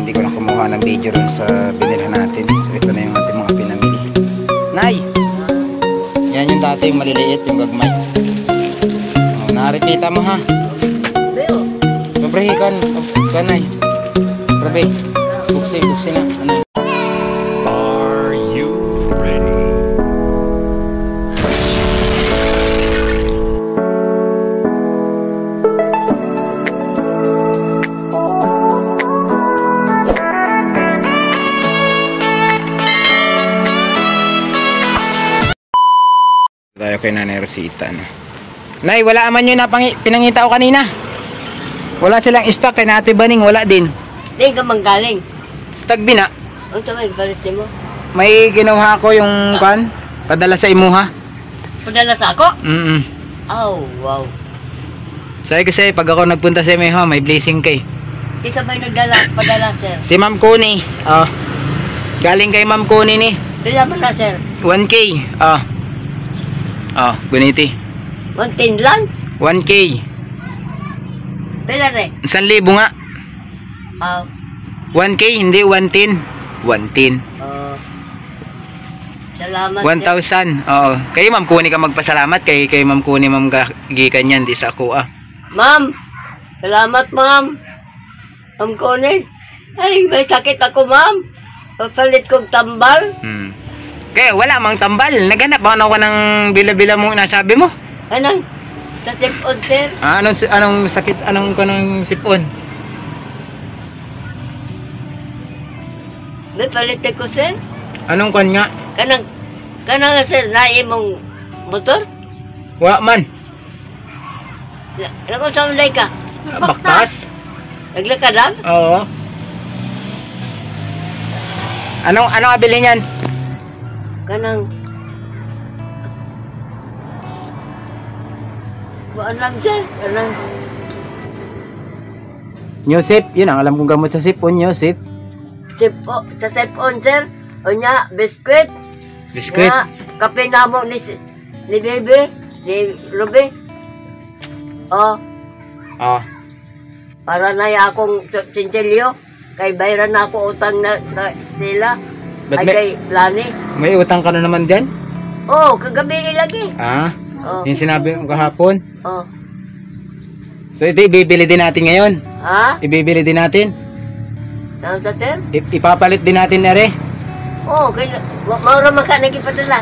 hindi ko na kumuha ng video rin sa binilhan natin. So ito na yung ating mga pinamili. Nay! Yan yung dati yung maliliit, yung gagmay. Oh, naripita mo ha. Sobrahikan. Kanay. Grabe. Buksi na. Ano? Are you ready? Tayo kay Nanay Rosita, no? Nay, wala man yun na pinangita ko kanina. Wala silang stock kay Ate Baning, wala din. Di ka manggaling. Stock bina. Ang tamay, galit mo. May ginawa ko yung kan, padala sa imuha. Padala sa ako? Oh, wow. Sabi kasi pag ako nagpunta sa imuha, may blessing kay. Isa ba'y padala, sir? Si Ma'am Kuni. Oh. Galing kay Ma'am Kuni ni. Pila ba na, sir? 1K. Oh. Oh, buniti. 110 lang? 1K. Pila rin? 1,000 nga. 1K, hindi 110. 110. Salamat, 1,000. Oo. Kay Ma'am Kuni ka magpasalamat. Kay Ma'am Kuni, Ma'am Gikan yan. Di sa ako ah. Ma'am! Salamat, ma'am. Ma'am Kuni. Ay, may sakit ako, ma'am. Papalit kong tambal. Kaya wala mang tambal. Naghanap ako ng bila-bila mo nasabi mo. Anong? Sa sipon, sir? Anong sakit? Anong sipon? May palit ko, sir? Anong kon nga? Kanang sir, nae mong motor? Wa man. Kung saan malay ka? Baktas? Naglakad lang? Oo. Anong abili niyan? Kanang... Baan lang, sir? Kanang... New sip. Yun ang alam kong gamot sa sipon. New sip. Sa sipon, sir. O niya, biskuit. Biskuit. Nga, kape na mo ni Bebe, ni Ruby. Oh, para na akong sinsilyo. Kay bayran na ako utang na sa sila. Ay kay Lani. May utang ka na naman dyan? Oh, kagabi lagi. Yung sinabi mo kahapon? Oh. So ito ibibili din natin ngayon? Ibibili din natin? Ano sa sir? Ipapalit din natin na rin? Oh, maura maka nagipadala.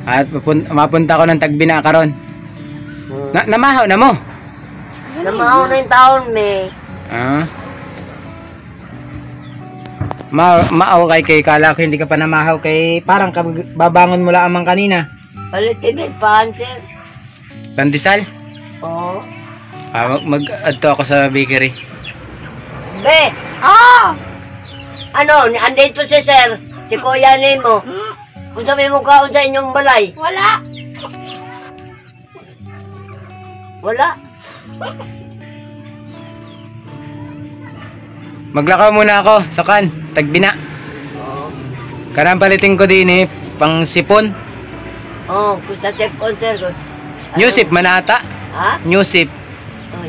At mapunta ko ng Tagbina karon. Namahaw na mo? Namahaw na yung taon, me. Maaw kay kala ko hindi ka pa namahaw kay parang babangon mo lang amang kanina. Palitibig paan, sir. Pandesal? Oo. Mag-adto ako sa bakery. Be! Ano, andito si sir. Si kuya ni mo. Kung sabi mo kaon sa inyong balay. Wala. Maglakaw muna ako sa Tagbina. Karang palitin ko din pang sipon. Kung sa sipon, sir. New sip manata. New sip.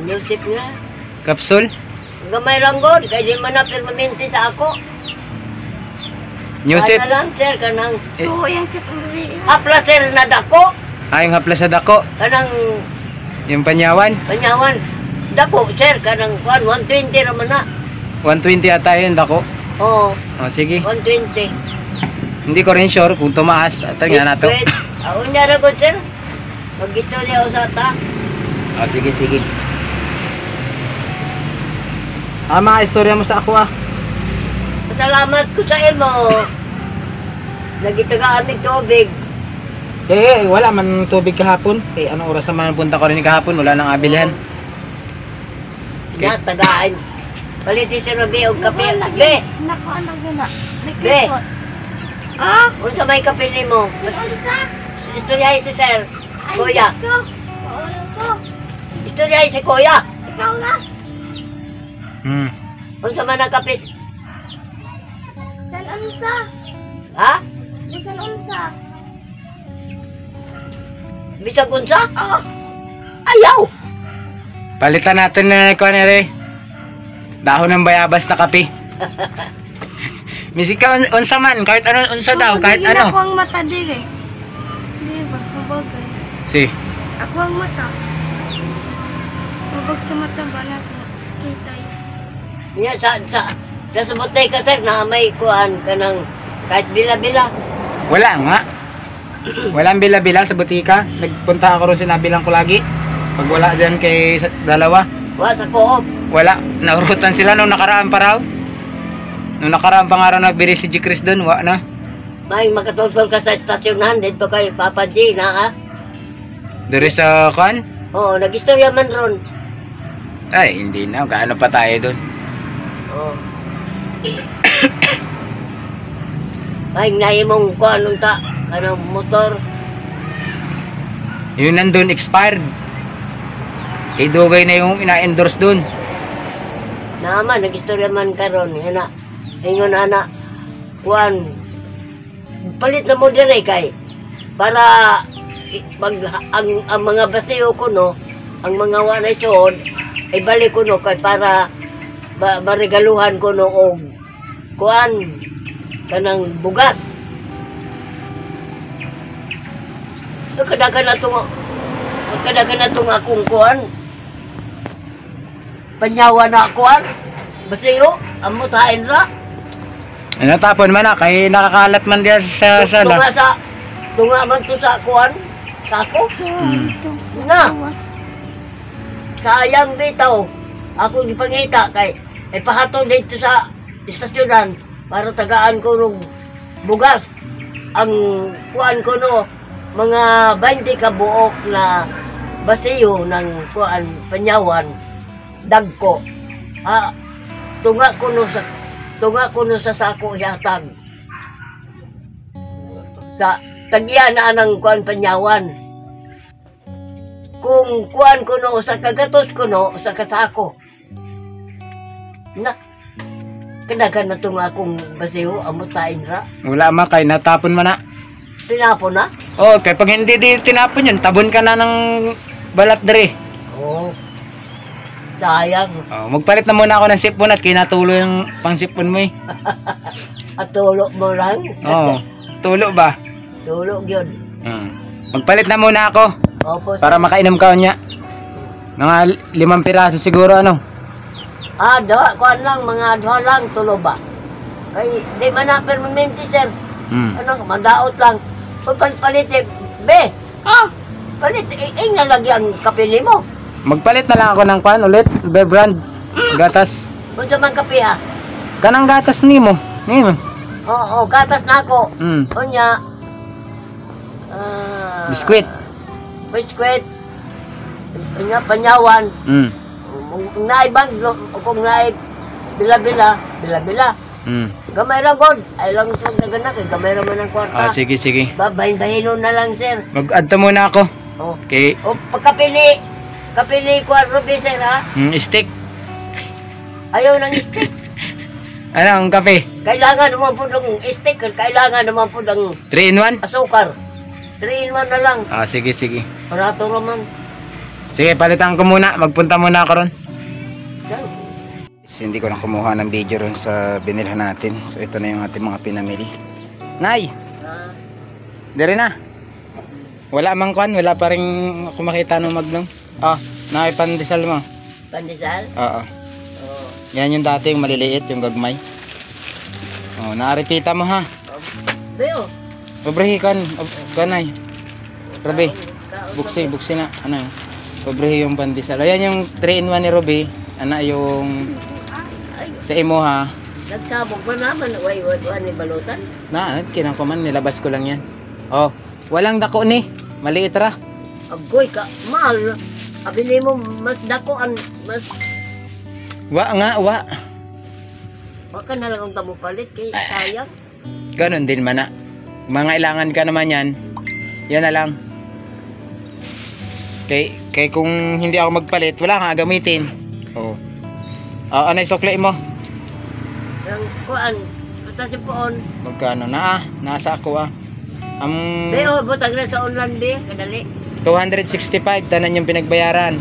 New sip nga. Kapsul. Gamay ranggol, kaya di man na permanente sa ako. New sip. Ano lang, sir, kanang... Oo, yung sip. Hapla, sir, na dako. Yung hapla sa dako. Kanang... Yung panyawan. Dako, sir, kanang 120 naman na. 120 ata yun, dako. Oo. Sige. 120. Hindi ko rin sure kung tumaas. Tingnan nato. Unya ra ko, sir. Mag-istorya ako sa ata. Sige. Mga istorya mo sa ako Salamat ko sa imo. Nagitagaan ng tubig. Wala man tubig kahapon. Anong oras naman punta ko rin kahapon? Wala nang abilihan. Tagaan. Paliti si Ruby og kape. Be! Naku, ano gina? May Be! kipot. Unsa may kape ni mo? Istoryahin si sir. Kuya. Istoryahin si kuya. Ikaw na. Unsa man ang kape? San unsa? San unsa? Bisag unsa? Oo. Ayaw! Palitan natin na kuha na rin. Dahon ng bayabas na kape. Misik ka unsa man, kahit ano unsa daw, kahit ano. Ako ang mata dire. Di ba? Mabagay. Si. Ako ang mata. Mabag sa mata ba natin? Kita yun. Yan, sa subotay ka, sir, na may kuhan ka ng kahit bila-bila. Wala nga. Walang bila-bila sa butika. Nagpunta ako ron, sinabilang ko lagi. Pag wala dyan kay dalawa. Wa sa Coop. Wala. Naurutan sila nung nakaraan pa raw. Nung nakaraan pa nga raw nagbiri si G. Chris doon. Wala na. May makatultol ka sa estasyonan dito kay Papa G na ha. Dari sa kan? Oo, nag-istorya man ron. Ay, hindi na. Gaano pa tayo doon? Oo. Ay, nahimong ko anong kanang motor. Yun nandun, expired. Kay Dugay na yung ina-endorse doon. Naman, nag-istorya man karon. Yan na. Ingon ana. Kuan. Palit na mo dire kay. Para pag ang mga basiyo ko no, ang mga wanay suod, ibalik ko no kay para baregaluhan ko no og kuan kanang bugas. Kadagan na itong akong kuan. Panyawa na kuan. Basiyo, amo tain ra. Natapon man na, kay nakakalat man diya sa sala. Tunga man to sa kuan. Sako. Na. Sayang bitaw. Ako gipangita kay pahatod dito sa istasyonan para tagaan ko ng bugas. Ang kuan ko no, mga 20 ka buok na basiyo ng kuan Panyawan dagko. Tunga ko no sa sako yatag. Sa tagyan na ng kuan Panyawan. Kung kuan ko no sa kagatos ko no sa kasako. Na kadagan na itong akong basiyo, amutain ra. Wala ma, kay natapon man na. Tinapon na? Oh, kay pag hindi di tinapon yun, tabon ka na ng balat dere. Oo. Sayang. Oh, magpalit na muna ako ng sipon at kinatulo yung pang sipon mo eh. At tulo mo lang. Oh, tulo ba? Tulo yun. Magpalit na muna ako Opo. para makainom ka niya. Mga 5 piraso siguro ano. Kuan lang, mga duha lang, tulo ba? Kay, di man na permanente, sir. Ano, madaot lang. Palit be. Palit, nalagi ang kapili mo. Magpalit na lang ako ng kwan ulit, Bear Brand. Gatas. Kung sa man kape ha. Kanang gatas nimo. Nimo. Oo, gatas na ako. Kunya. Biskwit. Biskwit. Kunya, Panyawan. Kung naibang, kung naib, bila-bila. Gamay ra god. Ay lang sa nagana kay gamay ra man ang kwarta. Sige. Babahin-bahinon na lang, sir. Mag-add to muna ako. Oh. Okay. O pagkapili ko Ruby, sir, ha? Stick. Ayaw ng stick. Ano ang kape? Kailangan naman po ng stick. Kailangan naman po ng 3-in-1? asukar. 3-in-1 na lang. Sige. Parato naman. Sige, palitan ko muna. Magpunta muna ako ron. Yan. Hindi ko na kumuha ng video ron sa binilhan natin. So ito na yung ating mga pinamili. Nay! Dire na. Wala mang kwan. Wala pa rin ako makita ng magnong. Nakipandesal mo. Pandesal? Oo. Oo. Yan yung dati yung maliliit, yung gagmay. Naaripita mo ha. Beo. Pabrihi kan. Kanay. Rabi. Buksi na. Ano yun? Pabrihi yung pandesal. Ayan yung 3-in-1 ni Ruby. Ano yung sa imo ha. Nagsabog pa naman. Way, ni balutan. Kinang ko man. Nilabas ko lang yan. Walang dako ni. Maliit ra. Agoy ka. Mahal. Abili mo mas dakoan. Mas. Wa. Wag ka na lang ang tamupalit. Kay sayang. Ganon din man na. Mga ilangan ka naman yan. Yan na lang. Kay kung hindi ako magpalit, wala kang gamitin. Ano yung sukli mo? Ang kuan. Basta si Poon. Magkano na nasa ako Beo, butag na sa online be. Kadali. 265 tanan yung pinagbayaran.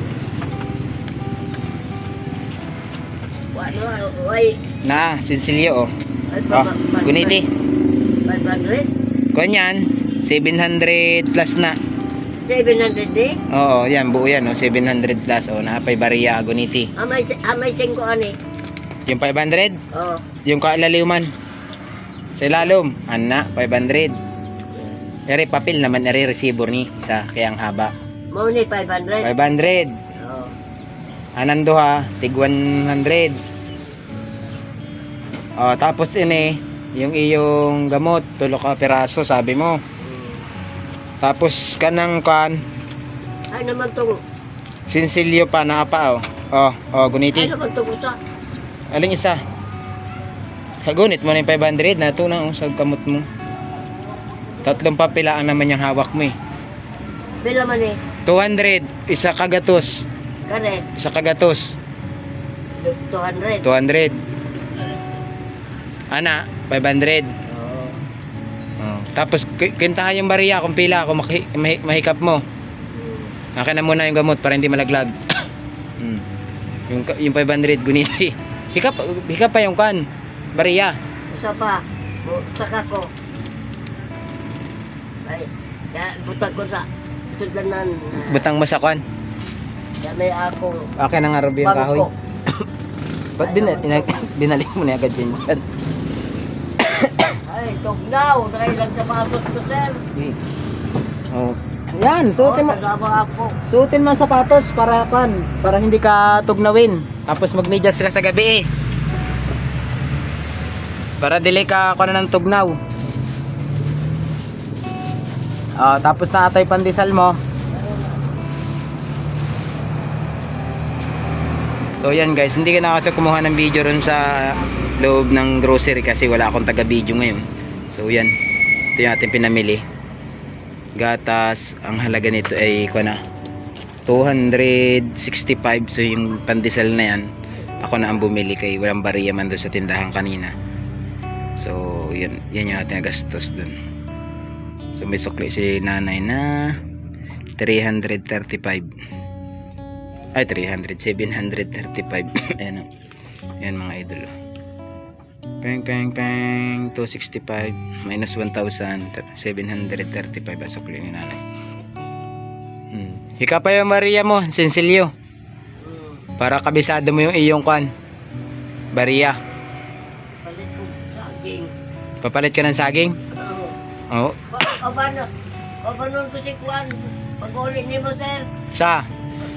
Ano, ay, Na, Sinsilyo, oh. ay, Oh, guniti. 500? Kuan yan, 700 plus na. 700 eh? Oo, yan, buo yan, oh. 700 plus, oh. Napay bariya, guniti. Amay 5 ani. Yung 500, Oo. yung kalaliman. Sa ilalom, ana, 500. Eri papel naman, eri resibo ni isa, kaya ang haba. Mau ni 500. 500. Oo. Anando ha, tig 100. Oh, tapos ini, yung iyong gamot, tulo ka piraso, sabi mo. Tapos kanang kan, Ay naman tong, sinsilyo pa na pa, oh. Oh, guniti. ay naman tong usa. Aling isa? Kagunit mo na yung 500 na ito na, oh, sa kamot mo. Tatlong papilaan naman yung hawak mo eh. Bila man eh. 200, isa kagatos. Kare, Isa kagatos. 200. 200. Ana, 500. Oo. Oh. Tapos kintahan yung bariya kung pila kung mahikap mo. Akin na muna yung gamot para hindi malaglag. yung 500 guniti. Hikap pa yung kan. Bariya. Usa pa. Saka ko. Ay, butag ko sa sudanan. Butang mo sa kan. May akong Akin ang arabi yung kahoy. bangko. Ba't binalik mo na agad yan dyan? Ay, tugnaw. Dahil lang sa pasos ko, sir. Oh. Yan, suotin mo. Kasama ako. Suotin mo ang sapatos para para hindi ka tugnawin. Tapos magmedyas sila sa gabi eh. Para dili ka ng tugnaw. Tapos na atay pandesal mo. So yan guys, hindi ka na kasi kumuha ng video ron sa loob ng grocery kasi wala akong taga-video ngayon. So yan, ito yung ating pinamili. Gatas, ang halaga nito ay 265. So yung pandesal na yan, ako na ang bumili kay walang bariya man doon sa tindahan kanina. So yan yung ating gastos doon. So may sukli si nanay na 335. Ay 735. Ayan o. Ayan mga idol. Peng 265 minus 1,735 ang sukli ni nanay. Hika pa yung Maria mo, Sinsilyo. Para kabisado mo yung iyong kwan. Bariya. Palit ko saging. Papalit ka ng saging? Oo. Paano ko si Kwan? Pag-ulit niyo mo, sir. Sa?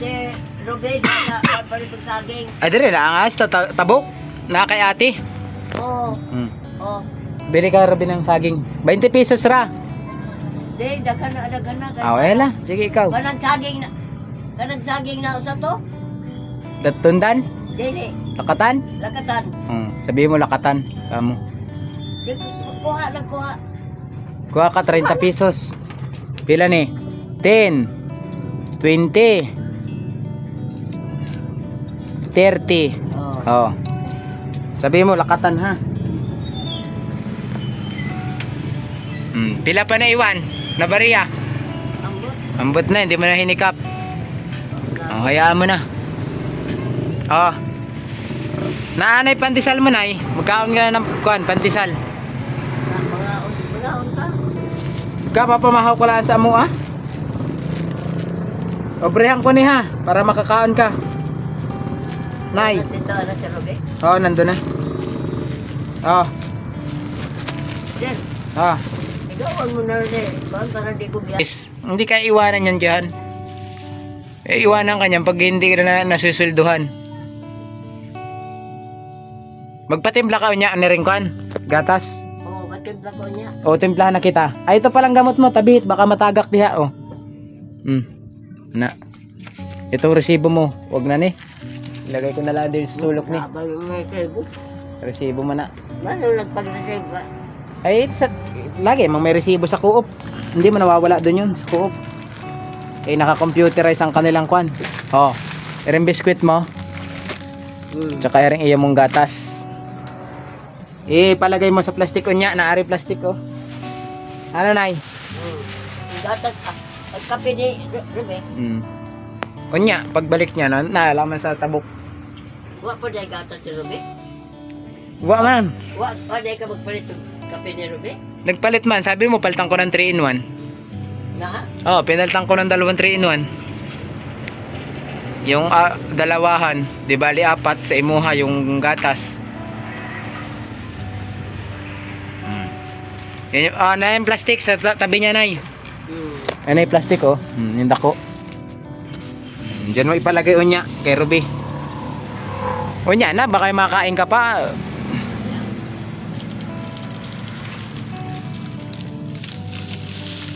Si Robin, palit ko saging. Ay dire na angas tabok na kay ate. Oo. Oo. Bili ka Robin ng saging. 20 pesos ra. Di, dagan na. Wala. Sige ikaw. Kanang saging na usa to? Tundan? Dili, Lakatan? lakatan. Sabihin mo lakatan. Kamo. Di, kuha. Kuha ka 30 pesos. Pila ni? 10, 20, 30. Oo. Sabihin mo lakatan ha. Pila pa na iwan? Na bariya? Ambot. Ambot na, hindi mo na hinikap. Hayaan mo na. Naanay pandesal mo na magkaon ka na ng pandesal. Mga unta. Papamahaw ko lang sa mo Obrehan ko ni ha, para makakaon ka. Nay. Dito na si Robin. Nandun na. Then, igawan mo na rin. Para di ko biyak. Hindi ka iwanan yan dyan. Iwanan ka niyan pag hindi ka na nasusulduhan. Magpatimpla ka niya, ano rin kan? Gatas. Oo, matimpla ko niya. Timplahan na kita. Ay, ito palang gamot mo, tabihit, baka matagak diha, Na. Itong resibo mo, wag na ni. Ilagay ko na lang din sa sulok ni. May resibo. Resibo mo na. Ano nagpag-resibo ba? Ay, lagi, may resibo sa Coop. Hindi mo nawawala doon yun, sa Coop. Naka-computerize ang kanilang kwan. Iring biskwit mo. Tsaka iring iyo mong gatas. Palagay mo sa plastic unya, naari plastic Ano nay? Gatas, ang kape ni Robin. Unya, pagbalik niya, nalaman sa tabok. Wa po dahil gatas ni Ruby? Wa man. Wa dahil ka magpalit ng kape ni Ruby? Nagpalit man, sabi mo palitan ko ng 3-in-1. Na ha? Oh, pinalitan ko ng 2 3-in-1. Yung dalawahan, di bali 4 sa imuha yung gatas. Yan yung, na yung plastic sa tabi niya, Nay. Ano yung plastic, oh? Yung dako. Diyan mo ipalagay unya kay Ruby. Unya na, baka makain ka pa.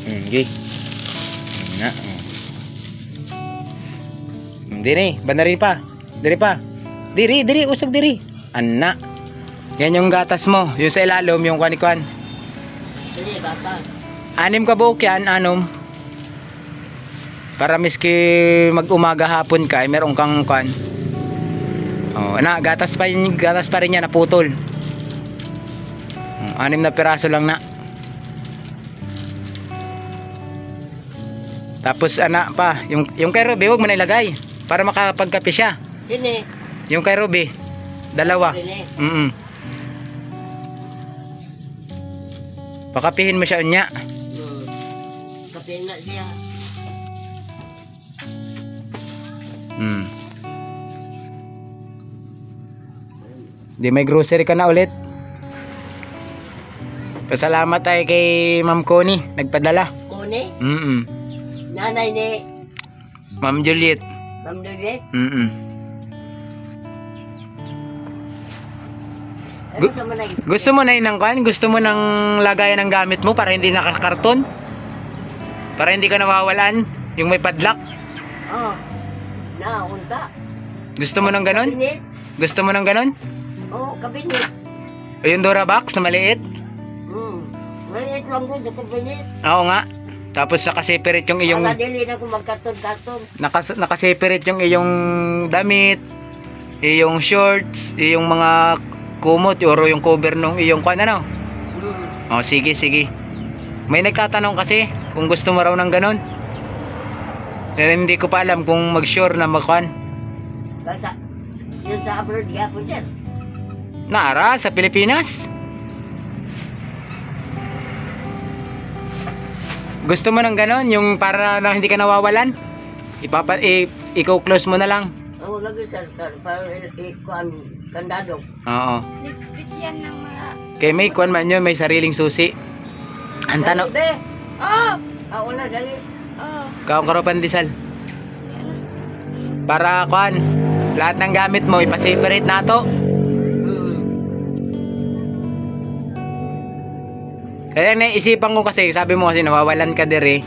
Okay. Na. Diri, bandari pa. Diri pa. Diri, usog diri. Anna. Yan yung gatas mo, yung sa ilalom, yung kuan-kuan. Dili, gatas. 6 ka buhok yan, anom. Para miski mag-umaga hapon ka, ay meron kang kuan. Oh, na gatas pa rin yan naputol. 6 na piraso lang na. Tapos pa, yung kay Ruby, huwag mo na ilagay para makapagkape siya. Sini. Yung kay Ruby, 2. Sini. Pakapihin mo siya unya. Kape na siya. Di may grocery ka na ulit. Pasalamat tayo kay Ma'am Connie, nagpadala. Kone? Nanay ni Ma'am Juliet. Ma'am Dole? Ano sa manay? Gusto mo na ng kan? Gusto mo ng lagayan ng gamit mo para hindi nakakarton? Para hindi ka nawawalan? Yung may padlock? Oh. Unta. Gusto mo ng ganon? Kabinet. Gusto mo ng ganon? Oh, kabinet. O yung Durabox na maliit? Maliit lang ko sa kabinet. Oo nga. Tapos nakaseparate yung iyong... Wala dili na kung magkarton-karton. Nakaseparate yung iyong damit, iyong shorts, iyong mga kumot, or yung cover nung iyong kwan, ano? O, sige. May nagtatanong kasi kung gusto mo raw ng ganon. Pero hindi ko pa alam kung mag-sure na magkwan. Yun sa abroad, po sir. Nara, sa Pilipinas. Gusto mo ng ganon, yung para na hindi ka nawawalan? I-close mo na lang. Oo, lagi sir. Para ikuan kandado. Oo. Bigyan ng mga... Kay may kwan man yun, may sariling susi. Ang tanong, Wala, dali. karopan disal. Para kwan, lahat ng gamit mo, ipaseparate na to. Kaya naisipan ko kasi, sabi mo kasi nawawalan ka dire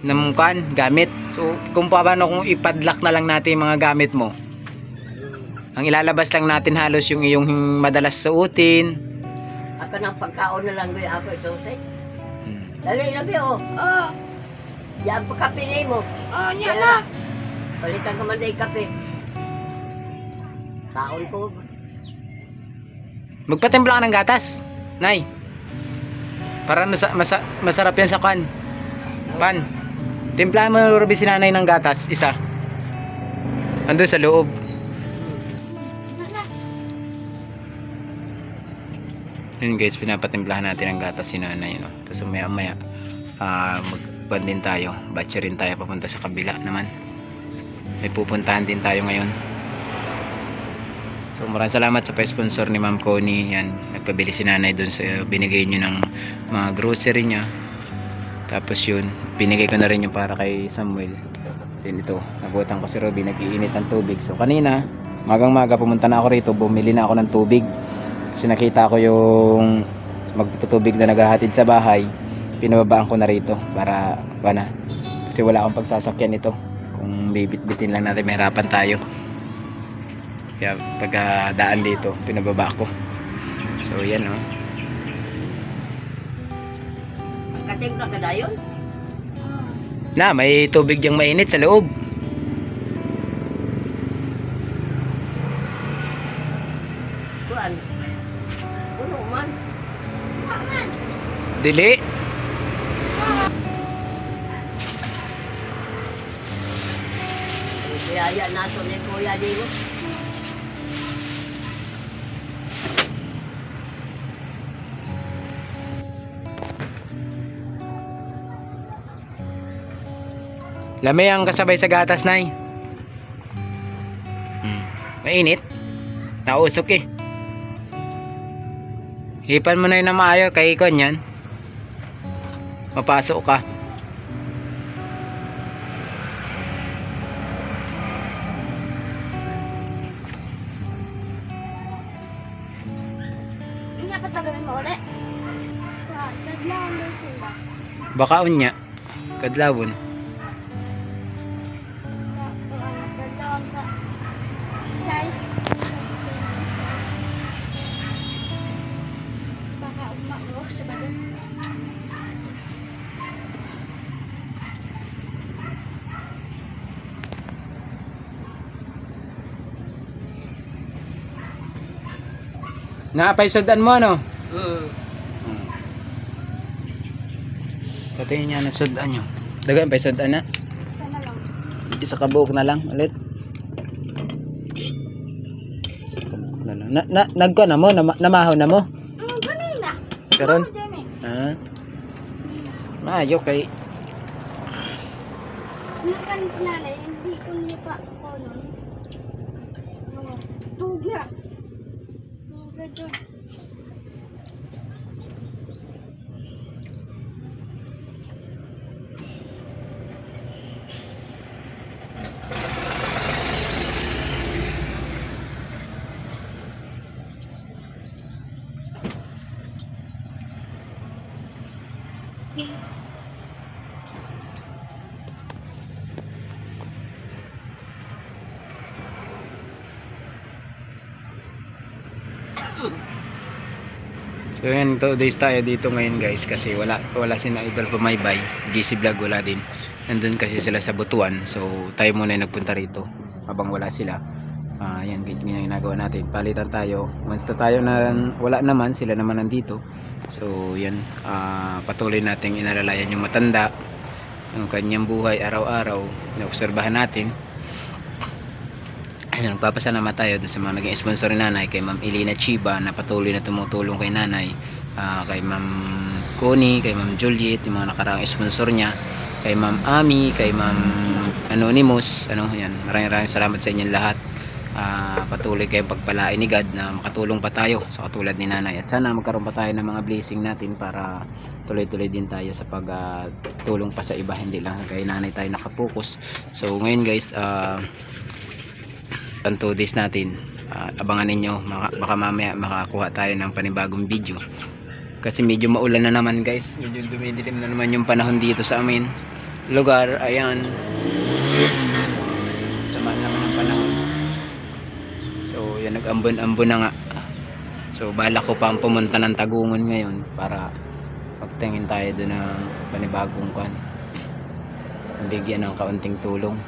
ng kwan, gamit. So, kung paano kung ipadlock na lang natin yung mga gamit mo. Ang ilalabas lang natin halos yung iyong madalas suotin. Ako ng pagkaon na lang ko yung ako sosay. Dali, labi Yan pa kape ni mo. Niya na. Palitan ka man na yung kape. Taon ko. Magpatimpla ka ng gatas, Nay. Para masarap yan sa kwan. Pan. Timplahan mo, Ruby, si Nanay ng gatas, isa. Ando sa loob. Yun guys, pinapatimplahan natin ang gatas si Nanay, no? Tapos maya magband din tayo. Batch rin tayo papunta sa kabila naman. May pupuntahan din tayo ngayon. So maraming salamat sa pa-sponsor ni Ma'am Connie. Yan, nagpabili si Nanay dun sa binigay nyo ng mga grocery niya. Tapos yun, binigay ko na rin yung para kay Samuel. Then ito, nabutan ko si Ruby, nag-iinit ng tubig. So kanina, magang-maga pumunta na ako rito, bumili na ako ng tubig. Kasi nakita ko yung magtutubig na naghahatid sa bahay. Pinababaan ko na rito para kasi wala akong pagsasakyan ito. Kung bibit-bitin lang natin, mahirapan tayo. Kaya pagdaan dito, pinababa ko. So yan o. Katimpla ka na yun? Na, may tubig diyang mainit sa loob. Kuan. Puno man. Dili. Kaya nato ni Kuya Dino. Lamay ang kasabay sa gatas, Nay. Mainit. Nausok eh. Hipan mo na yun na maayo kay ikon yan. Mapasok ka. Hindi nga patagalin mo ulit. Dadlawan daw sila. Baka unya. Kadlawon. Dadlawan sa size. Baka umaklo sa badan. Naapaisodan mo ano? Mm. Patayin niya na sudan nyo. Dagan paisodan na. Sana lang. Isa kabuok na lang ulit. Isa kabuok na lang. Nagko na mo? Namahaw na mo? Kanina. Karon? Jamie. Ah. Maayo kay Sinakan si nanay, hindi ko niya pa konon. Tugya. Tugya dyan. So yan, 2 days tayo dito ngayon guys kasi wala sina Idol Pumaybay, GC Vlog wala din. Nandun kasi sila sa Butuan. So tayo muna yung nagpunta rito habang wala sila. Yan yung ginagawa natin. Palitan tayo. Once na tayo na wala naman, sila naman nandito. So yan, patuloy nating inalalayan yung matanda, yung kanyang buhay araw-araw. Naobserbahan natin. Ayun, nagpapasalamat tayo doon sa mga naging sponsor ni nanay, kay Ma'am Elena Chiba na patuloy na tumutulong kay nanay, kay Ma'am Connie, kay Ma'am Juliet, yung mga nakaraang sponsor niya, kay Ma'am Ami, kay Ma'am Anonymous, yan, maraming salamat sa inyong lahat. Patuloy kayong pagpalain ni God na makatulong pa tayo sa katulad ni nanay, at sana magkaroon pa tayo ng mga blessing natin para tuloy-tuloy din tayo sa pagtulong pa sa iba, hindi lang kay nanay tayo nakapokus. So ngayon guys, ang 2 days natin, abangan ninyo, baka mamaya makakuha tayo ng panibagong video kasi medyo maulan na naman guys, medyo dumidilim na naman yung panahon dito sa amin lugar. Ayan, sama naman ang panahon. So yan, nag-ambon-ambon na nga. So balak ko pang pumunta ng Tagungon ngayon para magtingin tayo doon ng panibagong kwan, bigyan ng kaunting tulong.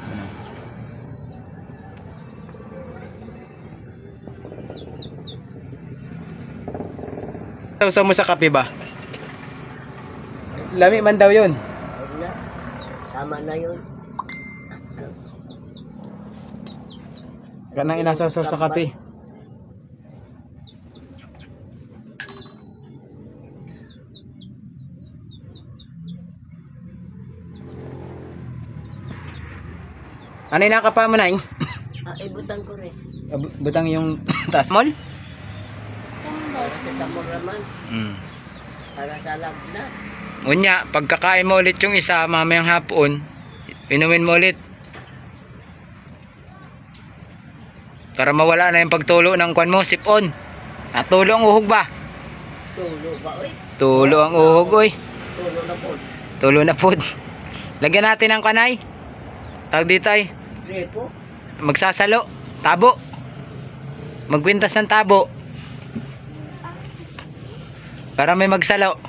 Sausaw mo sa kape ba? Lami man daw yun. Ayun na. Tama na yun. Kanang inasasaw sa kape. Ano yung nakapa mo na? Ibutan ko rin. Butang yung taas mall? Para sa kamuraman. Para sa lagna. Unya, pagkakain mo ulit yung isa mamayang hapon, inumin mo ulit. Para mawala na yung pagtulo ng kwan mo, sipon. Tulo ang uhog ba? Tulo ba, oy? Tulo ang uhog, oy. Tulo na po. Tulo na po. Lagyan natin ng kanay. Tawag dito ay. Repo. Magsasalo. Tabo. Magkwintas ng tabo. Para may magsalo.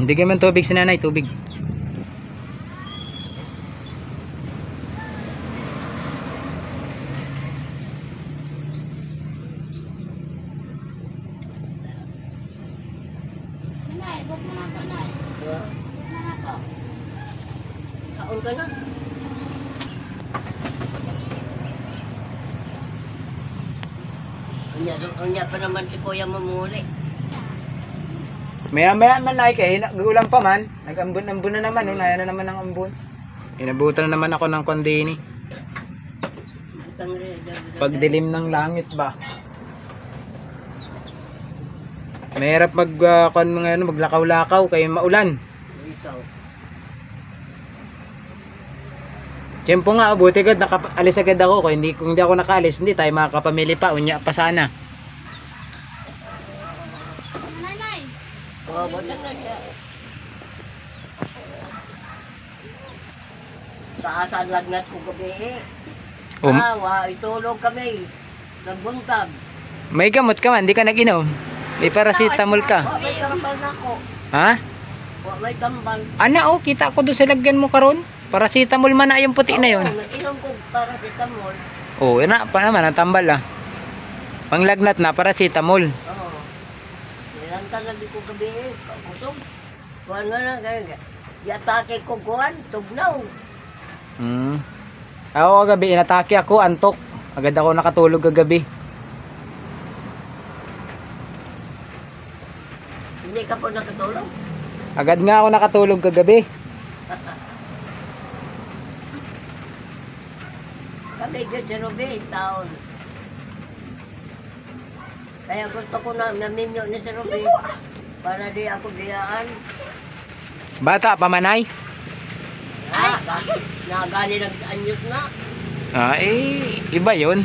Bigyan man tubig si nanay, tubig. Nanay, huwag mo na ito, Nay. Huwag mo na ito. Kaon ka na. Unya pa naman si Kuya mamuli. Maya-maya man ay kay nagulang pa man. Nag-ambon-ambon na naman, naya na naman ang ambon. Inabutan na naman ako ng kondini. Pagdilim ng langit ba? Mahirap maglakaw-lakaw kay maulan. Ikaw. Tiyempo nga, buti agad nakaalis agad ako. Kung hindi ako nakaalis, hindi tayo makakapamili pa. Unya pa sana. Nanay. Oh, buti nga siya. Taasan lagnat ko gabi. Itulog kami. Nagbuntag. May gamot ka man, hindi ka nag-inom. May paracetamol ka. May kambal na ako. Ha? May kambal. Ana, kita ko doon sa lagyan mo karon. Paracetamol man na yung puti na yun. Nag-inom ko paracetamol. Oo, ina pa naman, ang tambal ah. Panglagnat na, paracetamol. Oo. Nilanta na di ko gabi. Kusog. Kuhan nga na. Yatake ko kuhan. Tugnaw. Ako kagabi, inatake ako, antok. Agad ako nakatulog kagabi. Hindi ka po nakatulog. Agad nga ako nakatulog kagabi. Kami good si Ruby, taon. Kaya gusto ko na naminyo ni si Ruby para di ako biyaan. Bata, pamanay? Nagali nag-anyos na. Iba yun.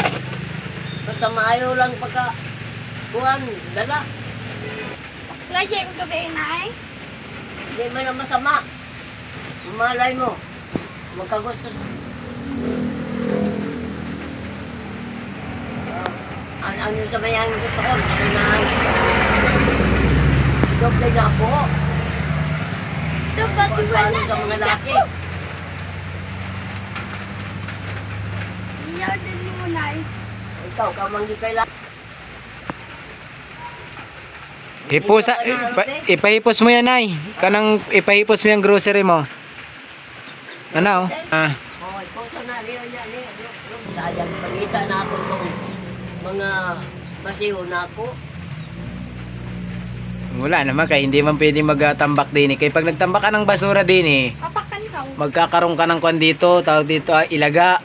Basta maayo lang pagka kuhan, dala. Lagi ko gabi, Nay. Hindi man na masama. Malay mo. Magkagusto. Ang sa mayang gusto ko, doble na po. Ito ba Paano sa mga laki? Iyaw din mo, Nay. Ikaw, kamanggi kailan. Ipahipos mo yan ay. Kanang ipahipos mo yung grocery mo. Ano? Oo, iposo na. Sayang, pagkita na ako ng mga basiho na ako. Wala naman kaya hindi man pwede magtambak din eh. Kaya pag nagtambak ka ng basura din eh, Papakan ka. magkakaroon ka ng kwan dito, tawag dito ilaga.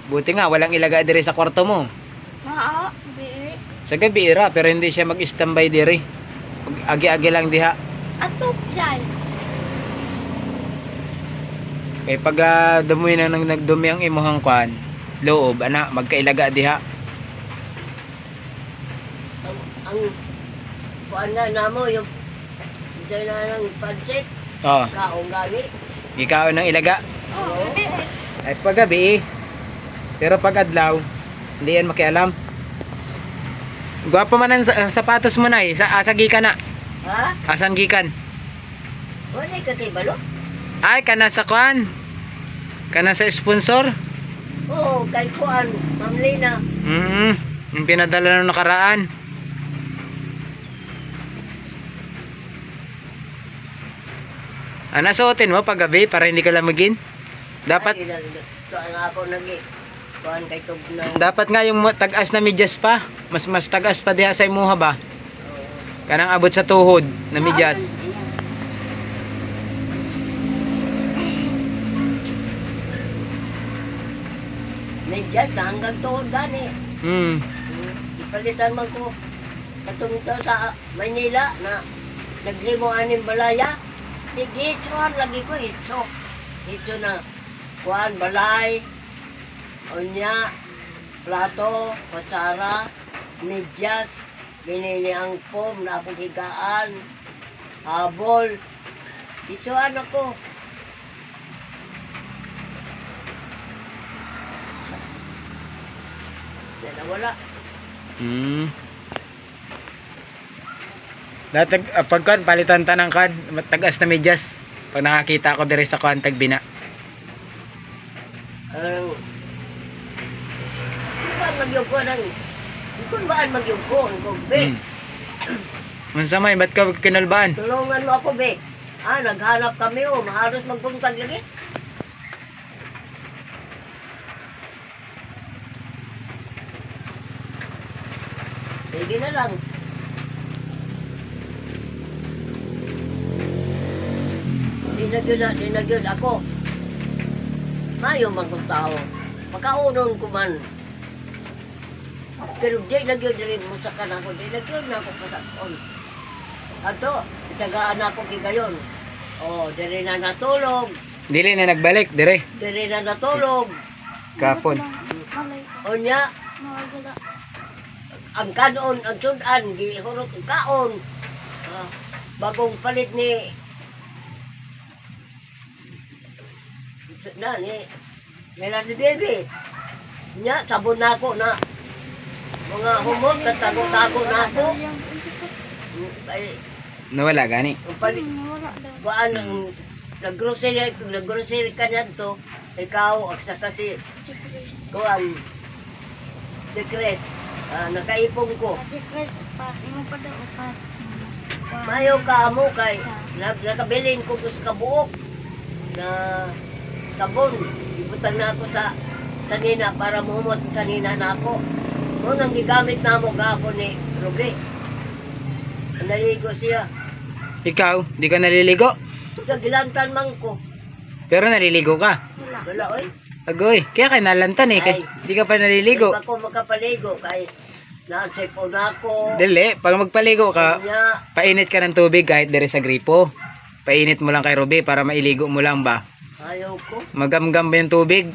Buti nga walang ilaga dire sa kwarto mo. Gabi. Sa gabi ira, pero hindi siya mag-standby dire. Agi-agi lang diha. Atop dyan. Kaya pag dumi na nagdumi ang imuhang kwan, loob, magkailaga diha. Ang kuan nga na mo, yung dyan na ng pancit, Oh, kaong gani. ikaw ng ilaga. Oo, gabi. Ay pag gabi, pero pag adlaw, hindi yan makialam. Gwapo man ang sapatos mo na eh. Asa gikan na. Ha? Asan gikan? Wala ka kay balo? Ay, kana sa kwan. Kana sa sponsor. Oo, kay kuan, Ma'am Lina. Yung pinadala nung nakaraan. Suotin mo pag gabi para hindi ka lamigin. Dapat Ay, ito ang ako kuan kay Tugnaw. dapat nga yung tagas na medyas pa. Mas tagas pa diha sa imuha ba. Kanang abot sa tuhod na medyas. Medyas na hanggang tuhod gani. Ipalitan man ko katungto sa Maynila na naglimo aning balaya. Higitsuhan lagi ko hitso. Hitso na kuan balay, onya, plato, kutsara, medyas, binili ang pom na akong higaan, habol. Hitsohan ako. Wala. Dati pagkan palitan tanang kan, tagas na medyas. Pag nakakita ako dire sa kwan tagbina. Ba magyuko nang kung baan magyuko ko be. Unsa may ba't ka kinalbaan? Tulungan mo ako be. Naghanap kami mahalos magbuntag lagi. sige na lang. Di na gyud ako. Mayo man kong tao. Makaunon ko man. Pero di na gyud rin mo sa kanako. Di na gyud na ako pasakon. Ato, itagaan ako kigayon. O, dire na natulog. Dili na nagbalik, dire. Dire na natulog. Kapon. Malay. O niya, Nawagala. ang kanon, ang sudan, gihurot ang kaon. Bagong palit ni Melanie Baby. Nya, sabon na ako na mga humot, tatago-tago na ako. Ay, Nawala gani. ang palit, Wala daw. kuan ang nag-grocery ka niyan to, ikaw, at saka si Chikris. kuan, si Chris, nakaipong ko. Ate Chris, imo pa daw upat. Mayo ka mo kay nakabilin ko sa kabuok na sabon. Ibutang na ako sa kanina para muhumot kanina na ako. Noon ang gigamit na mo gapon ni Ruby. Naligo siya. Ikaw, di ka naliligo. Gilantan man ko. Pero naliligo ka. Wala. Wala oy. Agoy, kaya kay nalantan eh. Kay, di ka pa naliligo. Hindi pa ako makapaligo kay na-check-on ako. Dili, pag magpaligo ka, Kanya, painit ka ng tubig kahit dire sa gripo. Painit mo lang kay Ruby para mailigo mo lang ba. ayaw ko. Magamgam ba yung tubig?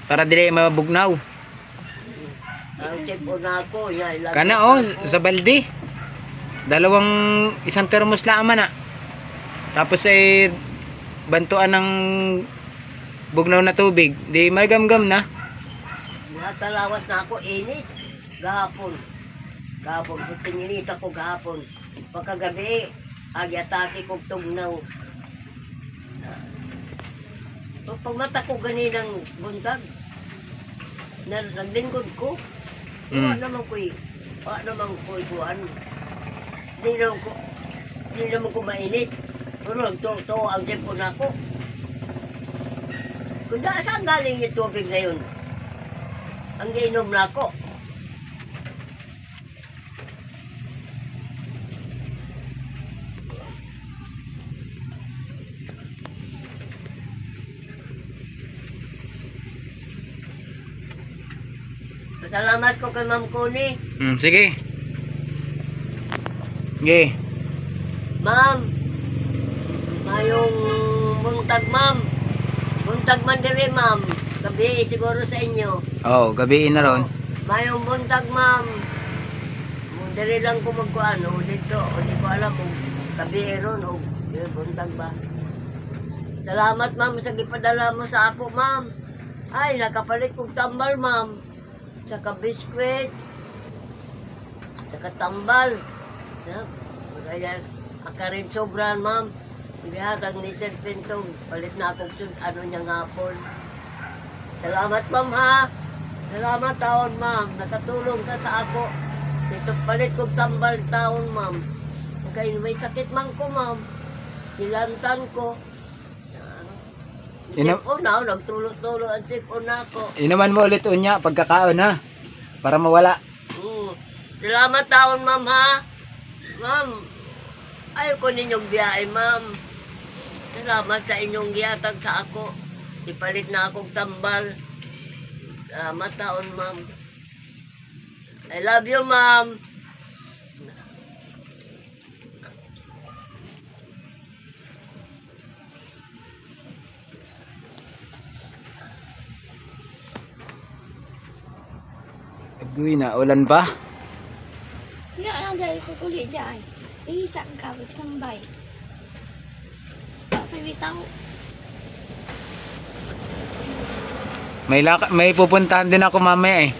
Para dili mabugnaw. Na-check-on ako. Ilagay Kana ko. sa balde. Isang termos lang man. Tapos ay bantuan ng bugnaw na tubig. Di magamgam na. Natalawas na ako, init. Gahapon. Gahapon. Tinginit ako gahapon. Pagkagabi, agi-atake ko tugnaw. Pag mata ko ganinang buntag, naglingkod ko. Wala naman ko ikuan. Di naman ko mainit. Pero nagtuto ang sipon ako. Kung saan galing yung tubig na yun? Ang giinom na ako. Salamat ko kay Ma'am Connie. Sige. Sige. Ma'am, mayong buntag ma'am. Buntag man diri ma'am. Gabi siguro sa inyo. Oh, gabiin na ron. Mayong buntag ma'am. Diri lang ko magkuan o dito. O di ko alam kung gabi ron o buntag ba. Salamat ma'am sa gipadala mo sa ako ma'am. Ay, nakapalit kong tambal ma'am. Saka biskwit. Saka tambal. Kaya akarin sobran ma'am. Ibihatag ni Sir Pintong. Palit na akong ano niyang hapon. Salamat ma'am ha. Salamat taon ma'am. Nakatulong ka sa ako. Dito palit kong tambal taon ma'am. Kaya may sakit man ko ma'am. Nilantan ko. Sipon na, nagtulo-tulo ang sipon na ako. Inuman mo ulit unya pagkakaon ha. Para mawala. Salamat taon ma'am ha. Ma'am, ayaw ko ninyong biyahe ma'am. Salamat sa inyong giyatag sa ako. Ipalit na akong tambal. Salamat taon ma'am. I love you ma'am. Agoy na, ulan ba? Wala lang dahil ko kulit dyan. Iisang kawis ng bay. Pabitaw. May pupuntahan din ako mamaya eh.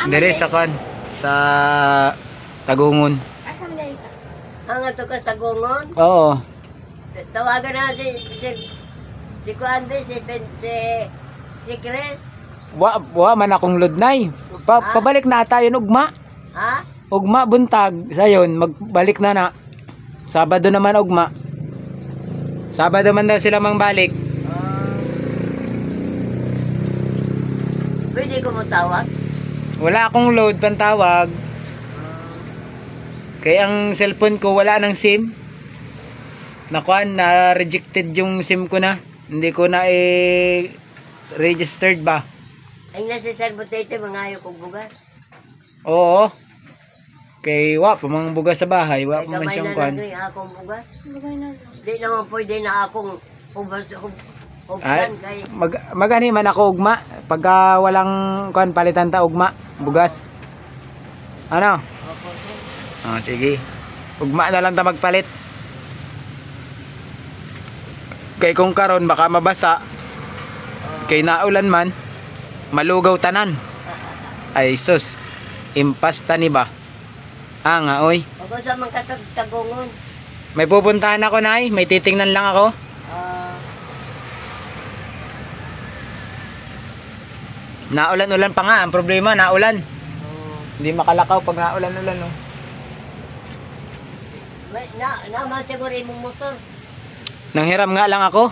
Dire sa kan sa Tagungon. Asam dahil ka? Ang ato ka tagungon. Oo. Tawagan na si Kuande, si Chris. Wa man akong ludnay. Pabalik na tayo ugma. Ha? Ugma buntag sayon magbalik na. Sabado naman ugma. Sabado man daw sila mangbalik. Pwede ko mo tawag? Wala akong load pantawag. Kaya ang cellphone ko wala nang SIM. Nakuan, na-rejected yung SIM ko na. Hindi ko na registered ba? Ay nasa Sir Butete, mga ayaw kong bugas. Oo. Kay wa pa mang bugas sa bahay, wa Kay pa man gamay siyang na kuan. lang yung akong bugas. Bagay na lang. Di naman pwede na akong Ay, hubsan kay... magani man ako ugma pagka walang kuan palitan ta ugma, bugas. Ano? Opo, sir. Sige. Ugma na lang ta magpalit. Kay kung karon baka mabasa. Kay naulan man, malugaw tanan. Ay sus. Impasta ni ba? Nga oy. Ako sa mga tagongon. May pupuntahan ako nay, may titingnan lang ako. Naulan-ulan pa nga, ang problema naulan. Hindi makalakaw pag naulan-ulan no. Naman siguro yung motor. Nanghiram nga lang ako.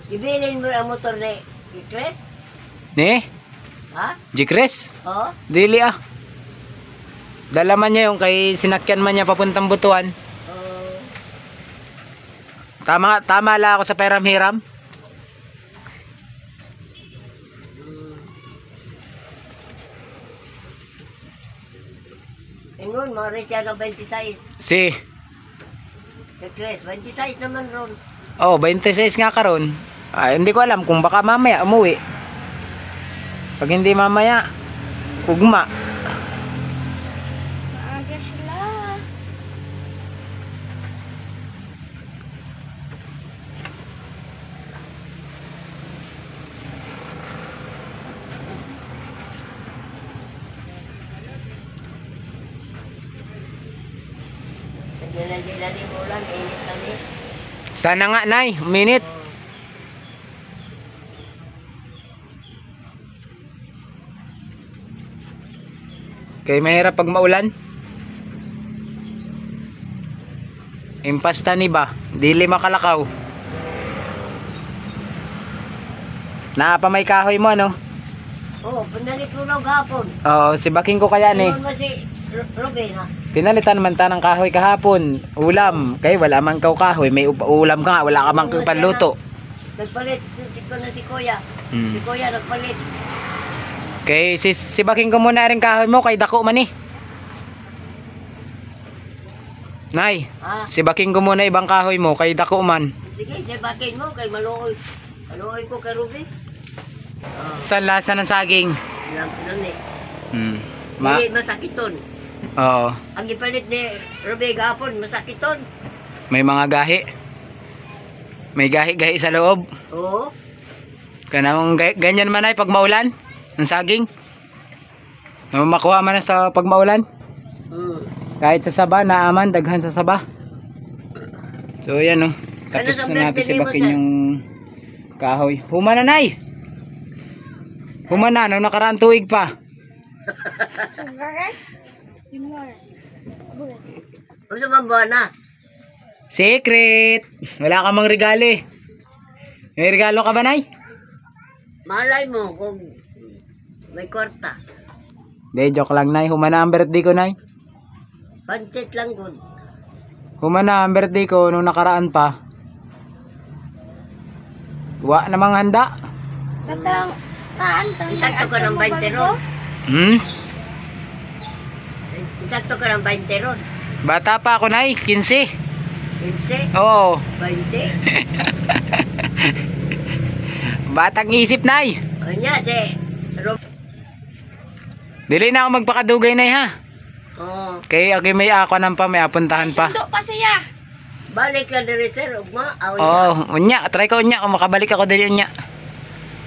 Ibilin mo ang motor na Ikres? Ne? Ha? Jikres? Oo? Dili ah. Dala man niya yung kay sinakyan man niya papuntang Butuan. Tama la ako sa peram-hiram. Ingon, mga Resiano 26. Si. Ikres, 26 naman ron. Oh, 26 nga karon. Hindi ko alam kung baka mamaya umuwi. Pag hindi mamaya, ugma. Maaga sila. Nagdilalim ulan, init kami. Sana nga nay, minute. Kaya mahirap pag maulan. Impasta ni ba? Dili makalakaw. Naapa may kahoy mo ano? Oo, pinalit mo lang hapon. Oo, si baking ko kaya ni. Ingon mo si Robin ha? Pinalitan man ta ng kahoy kahapon. Ulam. Kay wala man kaw kahoy. May ulam ka nga. Wala ka man panluto. Nagpalit si Kuya. Hmm. Si Kuya nagpalit. Kay si baking ko muna rin kahoy mo. Kay dako man eh. Nay, si baking ko muna ibang kahoy mo. Kay dako man. Sige, bakin mo kay maluoy. Maluoy ko kay Robin. Sa lasa ng saging. Lang eh. Hindi masakiton. Oo. Ang ipalit ni Robin gapon, masakiton. May mga gahi. May gahi-gahi sa loob. Oo. Kanang ganyan man ay pag maulan. Ng saging. Makuha man na sa pag maulan. Kahit sa saba, naaman, daghan sa saba. So yan oh. Tapos na natin si bakin yung kahoy. Huma na nay. Huma na, nung nakaraan tuig pa. Ano sa mga na? Secret. Wala ka mang regalo eh. May regalo ka ba nay? Malay mo kung may kwarta. Hindi, joke lang nay. Huma na ang birthday ko nay. Pancit lang good. Huma na ang birthday ko nung nakaraan pa. Wa namang handa. Tatang, Isakto ka ng 20 ron. Isakto ka ng 20 ron. Bata pa ako nay, 15. 20? Oo. 20? Batang isip nay. O niya, si Rob. Dili na ako magpakadugay nay ha. Oo. Kay may ako nang pa, may apuntahan pa. sundo pa siya. Balik ka diri sir, ugma. Oo, unya, try ko unya kung makabalik ako dali unya.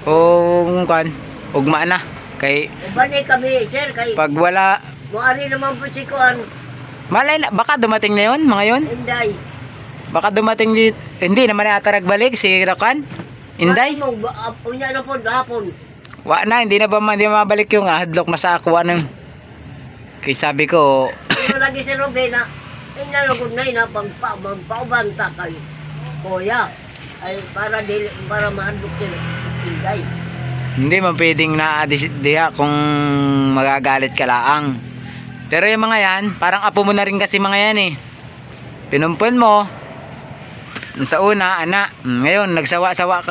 Kung kan, ugma na. Kay Balik kami sir, kay pag wala, muari naman po si Kuan. malay na, baka dumating na yun, mga yun. Inday. Baka dumating hindi naman yata nagbalik si Rakan. Inday. Mo, unya na po hapon. Wa na, hindi mabalik yung hadlok na sa ako anong. Kay sabi ko, Ito lagi si Robena. Ay nalagod na ina magpaubanta kay Kuya. Ay para mahadlok sila. Inday. hindi man pwedeng na diha kung magagalit ka laang. Pero yung mga yan, parang apo mo na rin kasi mga yan eh. Pinumpun mo. Sa una, anak. Ngayon, nagsawa-sawa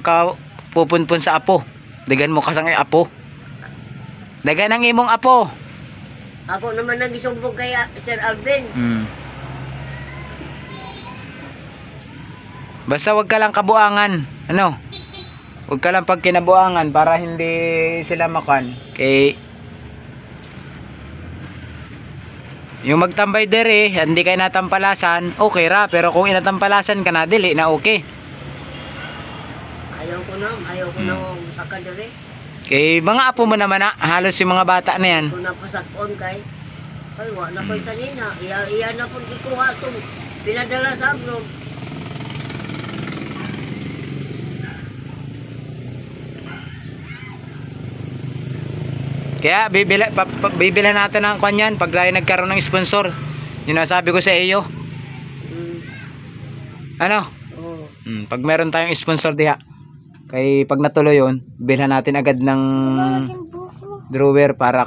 ka pupunpun sa apo. Dagan mo kasang apo. Dagan ang imong apo. Ako naman nagisumbong kay Sir Alvin. Basta wag ka lang kabuangan. Ano? Wag ka lang pagkinabuangan para hindi sila makan. Kay yung magtambay dere, hindi kayo natampalasan, okay ra. Pero kung inatampalasan ka na, dili na okay. Ayaw ko na pakadere. Kay mga apo mo naman na, halos yung mga bata na yan. Kung napasakon kay, ay wa na ko'y sanina. Iya na po ikuha itong pinadala sa ablog. Kaya bibilhan natin ng kanyan pag tayo nagkaroon ng sponsor. Yun ang sabi ko sa iyo. Ano? Oo. Pag meron tayong sponsor diha. Kay pag natuloy yun, bilhan natin agad ng drawer para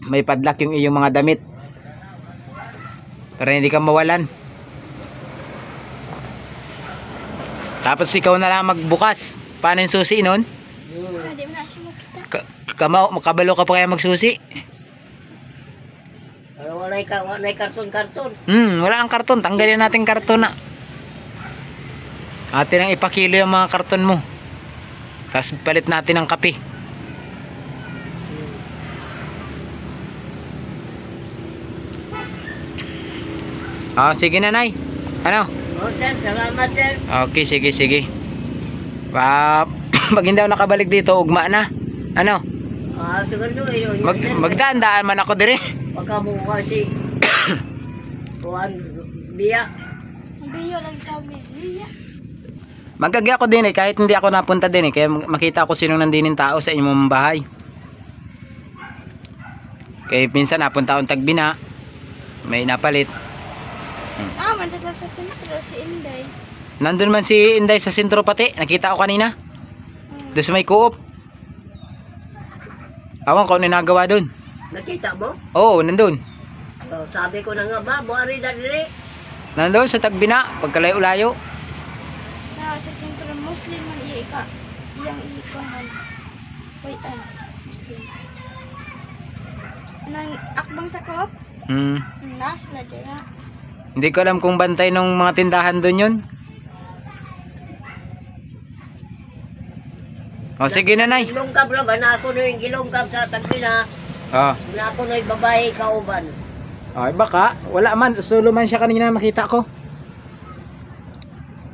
may padlock yung iyong mga damit. Para hindi ka mawalan. Tapos ikaw na lang magbukas. Paano yung susi nun? Hindi mo na siya makita. Makabalo ka pa kaya magsusi? Pero walay karton-karton. Wala ang karton. Tanggalin natin karton na. Atin ang ipakilo yung mga karton mo. Tapos palit natin ng kape. Sige nanay. Ano? Sir, salamat sir. Okay, sige. Pag hindi ako nakabalik dito, ugma na. Ano? Siguro yun. Magdaan-daan man ako dire. Pagka mo kasi, kuhan, biya. Ang biyo lang tawag ni Liya. Magkagi ako din kahit hindi ako napunta din kaya makita ko sinong nandinin tao sa inyong bahay. Kaya minsan napunta akong Tagbina, may napalit. Mandala sa sentro si Inday. Nandun man si Inday sa sentro pati, nakita ko kanina. Doon sa may co-op. Awan ko nagawa doon. Nakita mo? Oo, nandun. Sabi ko na nga ba, buhari na dili. Nandun sa Tagbina, pagkalayo-layo. Sa sentro Muslim man iika. Iyang iikahan. Wait, Muslim. Anang akbang sa koop? Nas na dyan. Hindi ko alam kung bantay ng mga tindahan doon yun. Sige nanay. Gilongkab na ba na ako na yung gilongkab sa Tagbina. Na ako na yung babae kauban. Ay baka, wala man. Solo man siya kanina makita ko.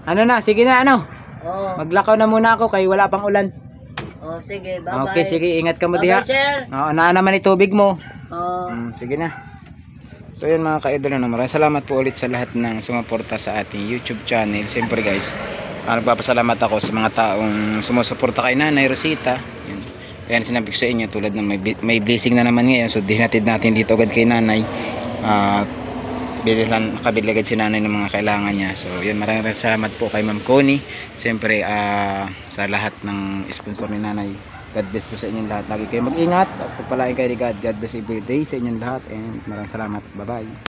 Ano na, sige na ano. Maglakaw na muna ako kay wala pang ulan. Sige, bye-bye. Okay, sige, ingat ka mo diha. Sir. Na naman itubig mo. Sige na. So yun mga ka-idol, maraming salamat po ulit sa lahat ng sumuporta sa ating YouTube channel. Siyempre guys, nagpapasalamat ako sa mga taong sumusuporta kay Nanay Rosita. Yun. Kaya sinabi ko sa inyo, tulad ng may blessing na naman ngayon, so dinatid natin dito agad kay Nanay. Nakabili agad si Nanay ng mga kailangan niya. So yun, maraming salamat po kay Ma'am Connie. Siyempre sa lahat ng sponsor ni Nanay. God bless po sa inyong lahat. Lagi kayo mag-ingat at pagpalain kayo ni God. God bless every day sa inyong lahat. And maraming salamat. Bye bye.